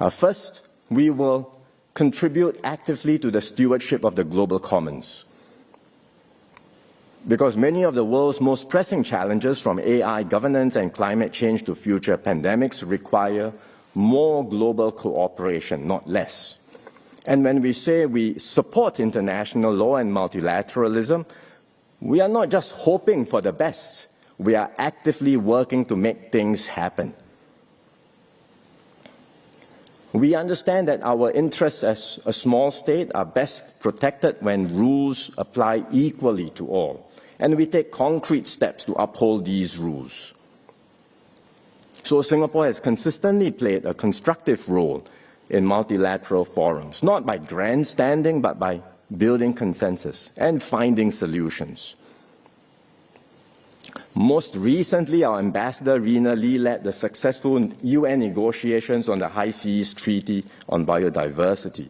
First, we will contribute actively to the stewardship of the global commons. Because many of the world's most pressing challenges, from AI governance and climate change to future pandemics, require more global cooperation, not less. And when we say we support international law and multilateralism, we are not just hoping for the best. We are actively working to make things happen. We understand that our interests as a small state are best protected when rules apply equally to all, and we take concrete steps to uphold these rules. So Singapore has consistently played a constructive role in multilateral forums, not by grandstanding, but by building consensus and finding solutions. Most recently, our ambassador, Rina Lee, led the successful UN negotiations on the High Seas Treaty on Biodiversity,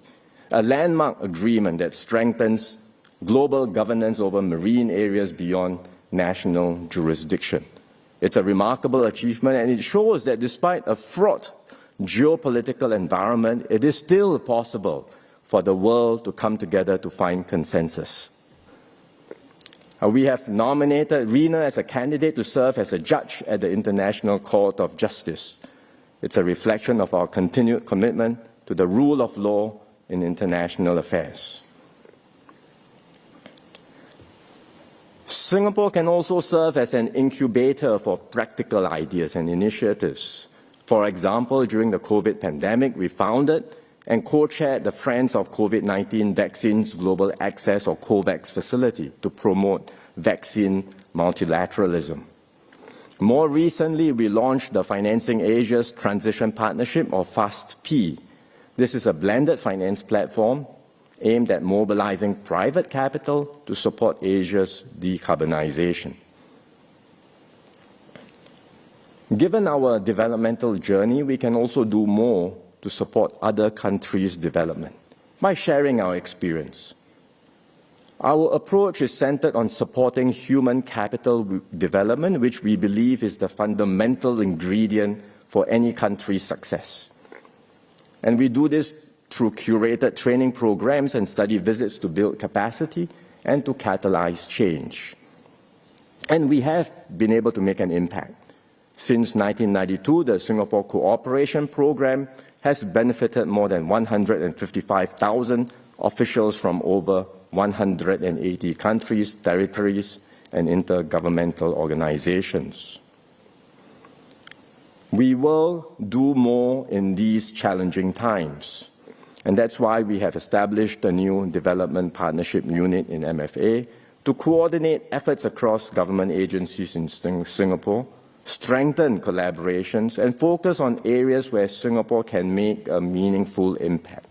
a landmark agreement that strengthens global governance over marine areas beyond national jurisdiction. It's a remarkable achievement, and it shows that despite a fraught geopolitical environment, it is still possible for the world to come together to find consensus. We have nominated Rina as a candidate to serve as a judge at the International Court of Justice. It's a reflection of our continued commitment to the rule of law in international affairs. Singapore can also serve as an incubator for practical ideas and initiatives. For example, during the COVID pandemic, we founded and co-chaired the Friends of COVID-19 Vaccines Global Access, or COVAX, facility to promote vaccine multilateralism. More recently, we launched the Financing Asia's Transition Partnership, or FAST-P. This is a blended finance platform aimed at mobilizing private capital to support Asia's decarbonization. Given our developmental journey, we can also do more to support other countries' development by sharing our experience. Our approach is centered on supporting human capital development, which we believe is the fundamental ingredient for any country's success. And we do this through curated training programs and study visits to build capacity and to catalyze change. And we have been able to make an impact. Since 1992, the Singapore Cooperation Program has benefited more than 155,000 officials from over 180 countries, territories, and intergovernmental organizations. We will do more in these challenging times. And that's why we have established a new development partnership unit in MFA to coordinate efforts across government agencies in Singapore, strengthen collaborations, and focus on areas where Singapore can make a meaningful impact.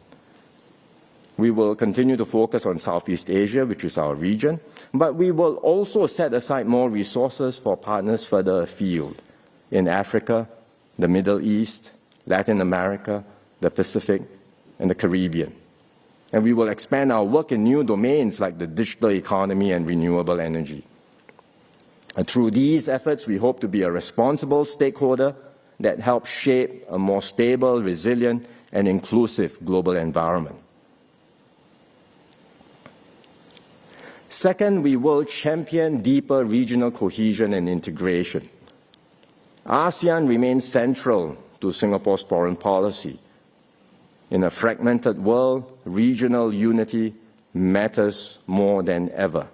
We will continue to focus on Southeast Asia, which is our region, but we will also set aside more resources for partners further afield in Africa, the Middle East, Latin America, the Pacific, and the Caribbean. And we will expand our work in new domains like the digital economy and renewable energy. And through these efforts, we hope to be a responsible stakeholder that helps shape a more stable, resilient, and inclusive global environment. Second, we will champion deeper regional cohesion and integration. ASEAN remains central to Singapore's foreign policy. In a fragmented world, regional unity matters more than ever.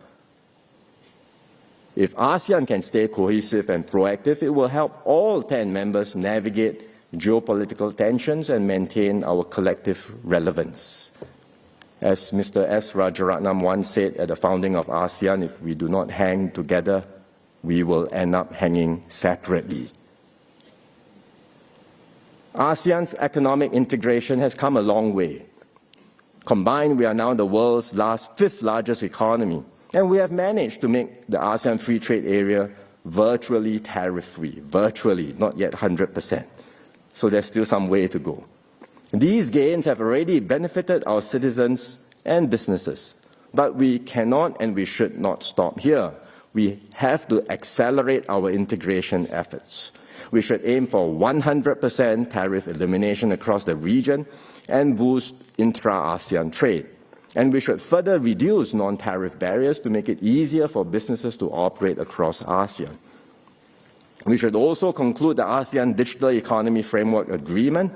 If ASEAN can stay cohesive and proactive, it will help all 10 members navigate geopolitical tensions and maintain our collective relevance. As Mr. S. Rajaratnam once said at the founding of ASEAN, if we do not hang together, we will end up hanging separately. ASEAN's economic integration has come a long way. Combined, we are now the world's fifth largest economy, and we have managed to make the ASEAN Free Trade Area virtually tariff-free, virtually, not yet 100%. So there's still some way to go. These gains have already benefited our citizens and businesses, but we cannot and we should not stop here. We have to accelerate our integration efforts. We should aim for 100% tariff elimination across the region and boost intra-ASEAN trade. And we should further reduce non-tariff barriers to make it easier for businesses to operate across ASEAN. We should also conclude the ASEAN Digital Economy Framework Agreement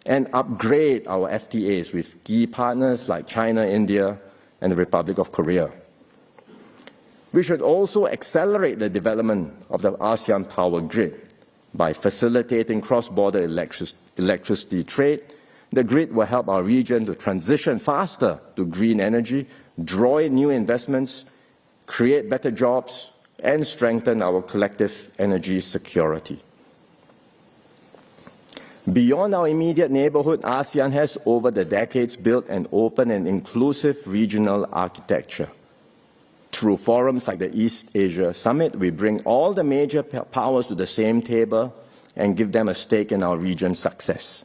and upgrade our FTAs with key partners like China, India, and the Republic of Korea. We should also accelerate the development of the ASEAN power grid by facilitating cross-border electricity trade. The grid will help our region to transition faster to green energy, draw in new investments, create better jobs, and strengthen our collective energy security. Beyond our immediate neighborhood, ASEAN has over the decades built an open and inclusive regional architecture. Through forums like the East Asia Summit, we bring all the major powers to the same table and give them a stake in our region's success.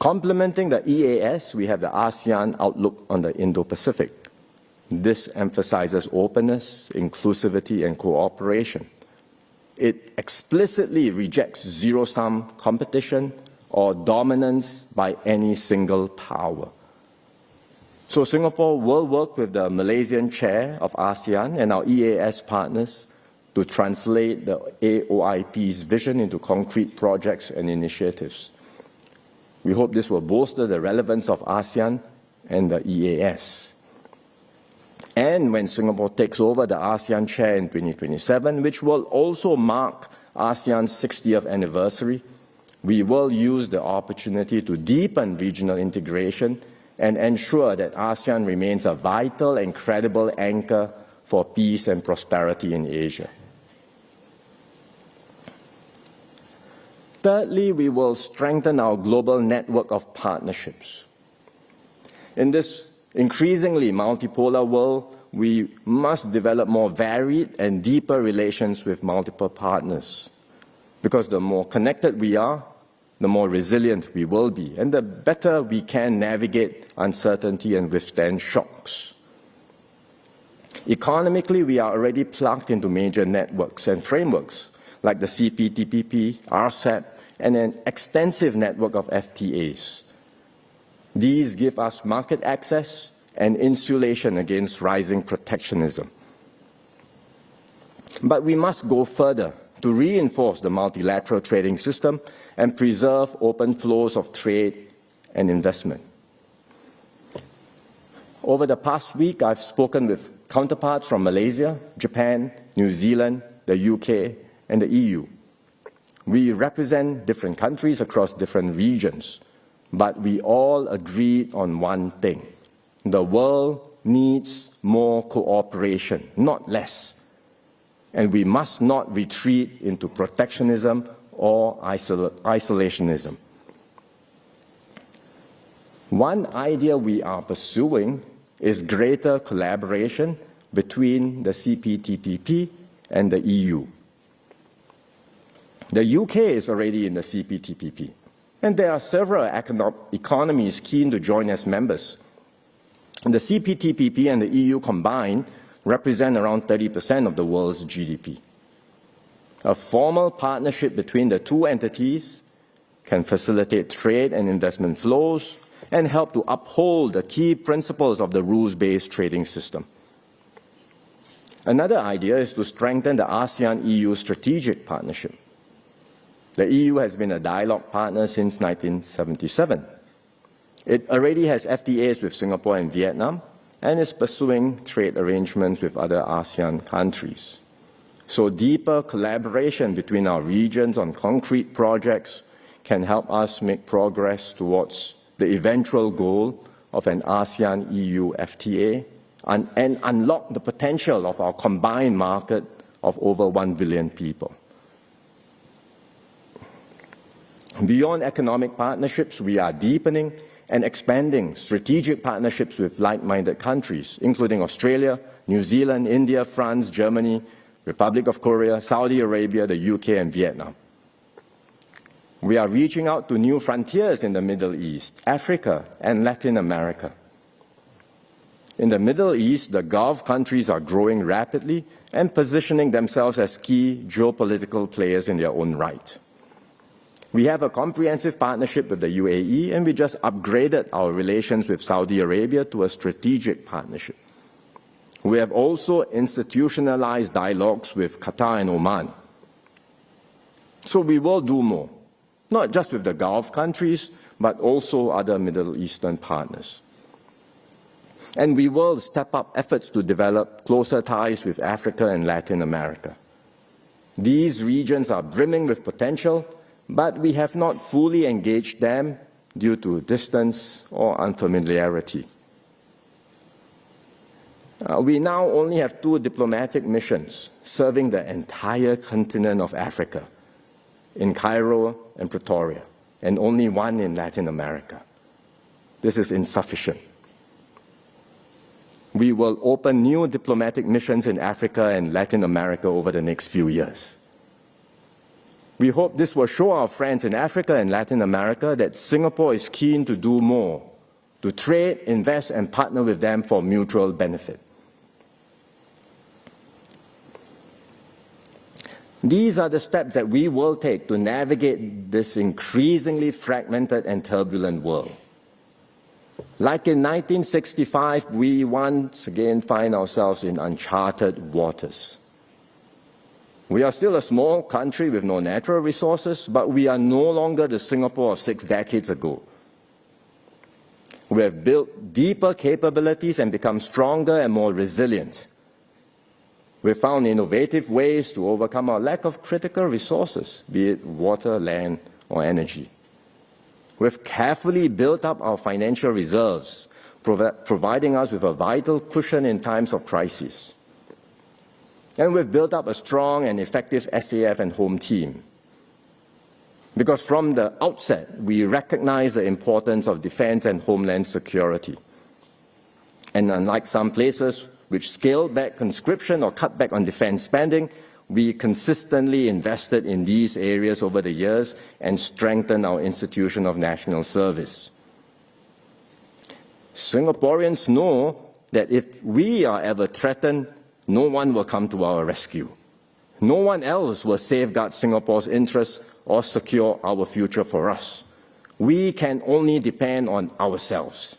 Complementing the EAS, we have the ASEAN Outlook on the Indo-Pacific. This emphasizes openness, inclusivity, and cooperation. It explicitly rejects zero-sum competition or dominance by any single power. So Singapore will work with the Malaysian chair of ASEAN and our EAS partners to translate the AOIP's vision into concrete projects and initiatives. We hope this will bolster the relevance of ASEAN and the EAS. And when Singapore takes over the ASEAN chair in 2027, which will also mark ASEAN's 60th anniversary, we will use the opportunity to deepen regional integration and ensure that ASEAN remains a vital and credible anchor for peace and prosperity in Asia. Thirdly, we will strengthen our global network of partnerships. In this increasingly multipolar world, we must develop more varied and deeper relations with multiple partners, because the more connected we are, the more resilient we will be, and the better we can navigate uncertainty and withstand shocks. Economically, we are already plugged into major networks and frameworks like the CPTPP, RCEP, and an extensive network of FTAs. These give us market access and insulation against rising protectionism. But we must go further to reinforce the multilateral trading system and preserve open flows of trade and investment. Over the past week, I've spoken with counterparts from Malaysia, Japan, New Zealand, the UK, and the EU. We represent different countries across different regions, but we all agreed on one thing. The world needs more cooperation, not less. And we must not retreat into protectionism or isolationism. One idea we are pursuing is greater collaboration between the CPTPP and the EU. The UK is already in the CPTPP, and there are several economies keen to join as members. The CPTPP and the EU combined represent around 30% of the world's GDP. A formal partnership between the two entities can facilitate trade and investment flows and help to uphold the key principles of the rules-based trading system. Another idea is to strengthen the ASEAN-EU strategic partnership. The EU has been a dialogue partner since 1977. It already has FTAs with Singapore and Vietnam and is pursuing trade arrangements with other ASEAN countries. So deeper collaboration between our regions on concrete projects can help us make progress towards the eventual goal of an ASEAN-EU FTA and unlock the potential of our combined market of over 1 billion people. Beyond economic partnerships, we are deepening and expanding strategic partnerships with like-minded countries, including Australia, New Zealand, India, France, Germany, Republic of Korea, Saudi Arabia, the UK, and Vietnam. We are reaching out to new frontiers in the Middle East, Africa, and Latin America. In the Middle East, the Gulf countries are growing rapidly and positioning themselves as key geopolitical players in their own right. We have a comprehensive partnership with the UAE, and we just upgraded our relations with Saudi Arabia to a strategic partnership. We have also institutionalized dialogues with Qatar and Oman. So we will do more, not just with the Gulf countries, but also other Middle Eastern partners. And we will step up efforts to develop closer ties with Africa and Latin America. These regions are brimming with potential, but we have not fully engaged them due to distance or unfamiliarity. We now only have 2 diplomatic missions serving the entire continent of Africa, in Cairo and Pretoria, and only 1 in Latin America. This is insufficient. We will open new diplomatic missions in Africa and Latin America over the next few years. We hope this will show our friends in Africa and Latin America that Singapore is keen to do more, to trade, invest, and partner with them for mutual benefit. These are the steps that we will take to navigate this increasingly fragmented and turbulent world. Like in 1965, we once again find ourselves in uncharted waters. We are still a small country with no natural resources, but we are no longer the Singapore of 6 decades ago. We have built deeper capabilities and become stronger and more resilient. We've found innovative ways to overcome our lack of critical resources, be it water, land, or energy. We've carefully built up our financial reserves, providing us with a vital cushion in times of crisis. And we've built up a strong and effective SAF and home team. Because from the outset, we recognize the importance of defense and homeland security. And unlike some places which scaled back conscription or cut back on defense spending, we consistently invested in these areas over the years and strengthened our institution of national service. Singaporeans know that if we are ever threatened, no one will come to our rescue. No one else will safeguard Singapore's interests or secure our future for us. We can only depend on ourselves.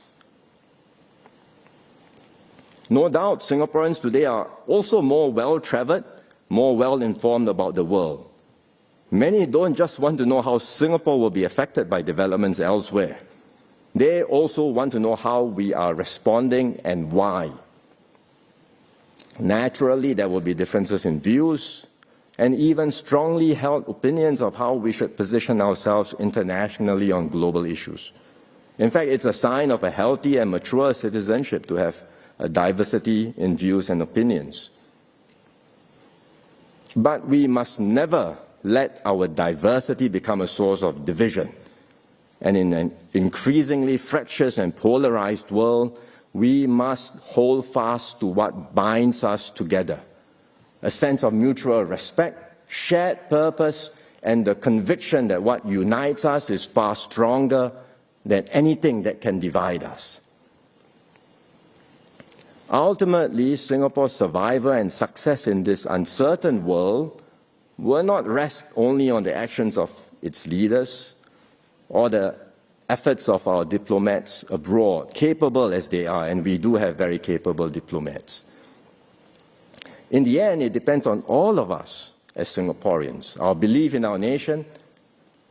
No doubt, Singaporeans today are also more well-traveled, more well-informed about the world. Many don't just want to know how Singapore will be affected by developments elsewhere. They also want to know how we are responding and why. Naturally, there will be differences in views and even strongly held opinions of how we should position ourselves internationally on global issues. In fact, it's a sign of a healthy and mature citizenship to have a diversity in views and opinions. But we must never let our diversity become a source of division. And in an increasingly fractious and polarized world, we must hold fast to what binds us together: a sense of mutual respect, shared purpose, and the conviction that what unites us is far stronger than anything that can divide us. Ultimately, Singapore's survival and success in this uncertain world will not rest only on the actions of its leaders or the efforts of our diplomats abroad, capable as they are, and we do have very capable diplomats. In the end, it depends on all of us as Singaporeans, our belief in our nation,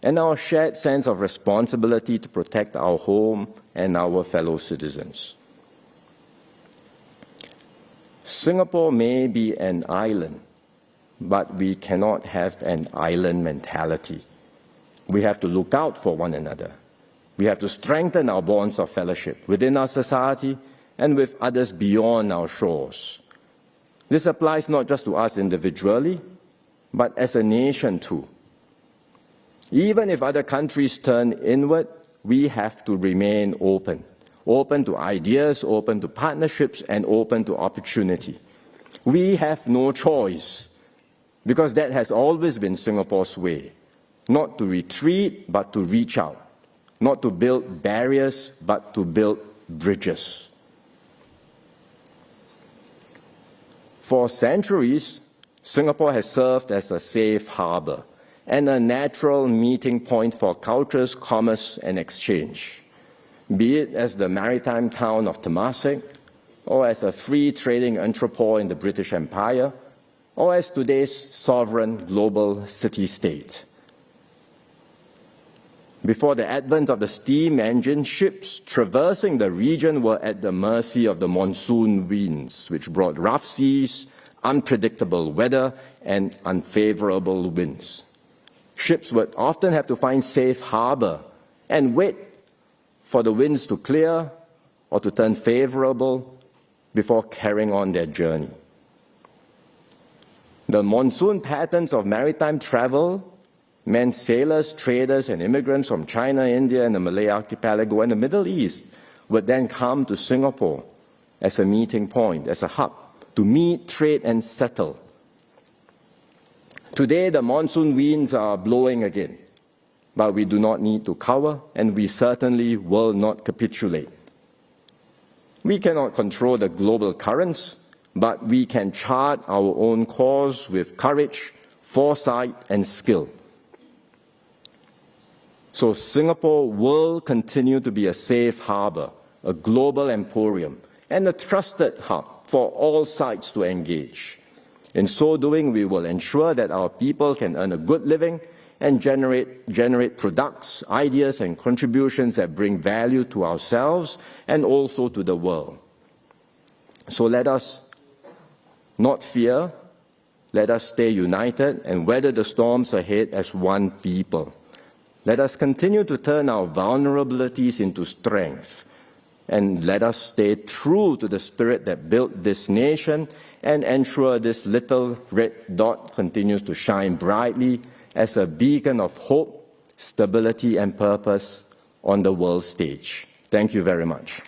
and our shared sense of responsibility to protect our home and our fellow citizens. Singapore may be an island, but we cannot have an island mentality. We have to look out for one another. We have to strengthen our bonds of fellowship within our society and with others beyond our shores. This applies not just to us individually, but as a nation too. Even if other countries turn inward, we have to remain open to ideas, open to partnerships, and open to opportunity. We have no choice, because that has always been Singapore's way, not to retreat, but to reach out, not to build barriers, but to build bridges. For centuries, Singapore has served as a safe harbor and a natural meeting point for cultures, commerce, and exchange, be it as the maritime town of Temasek, or as a free trading entrepôt in the British Empire, or as today's sovereign global city-state. Before the advent of the steam engine, ships traversing the region were at the mercy of the monsoon winds, which brought rough seas, unpredictable weather, and unfavorable winds. Ships would often have to find safe harbor and wait for the winds to clear or to turn favorable before carrying on their journey. The monsoon patterns of maritime travel meant sailors, traders, and immigrants from China, India, and the Malay archipelago and the Middle East would then come to Singapore as a meeting point, as a hub, to meet, trade, and settle. Today, the monsoon winds are blowing again, but we do not need to cower, and we certainly will not capitulate. We cannot control the global currents, but we can chart our own course with courage, foresight, and skill. So Singapore will continue to be a safe harbor, a global emporium, and a trusted hub for all sides to engage. In so doing, we will ensure that our people can earn a good living and generate products, ideas, and contributions that bring value to ourselves and also to the world. So let us not fear, let us stay united and weather the storms ahead as one people. Let us continue to turn our vulnerabilities into strength, and let us stay true to the spirit that built this nation and ensure this little red dot continues to shine brightly as a beacon of hope, stability, and purpose on the world stage. Thank you very much.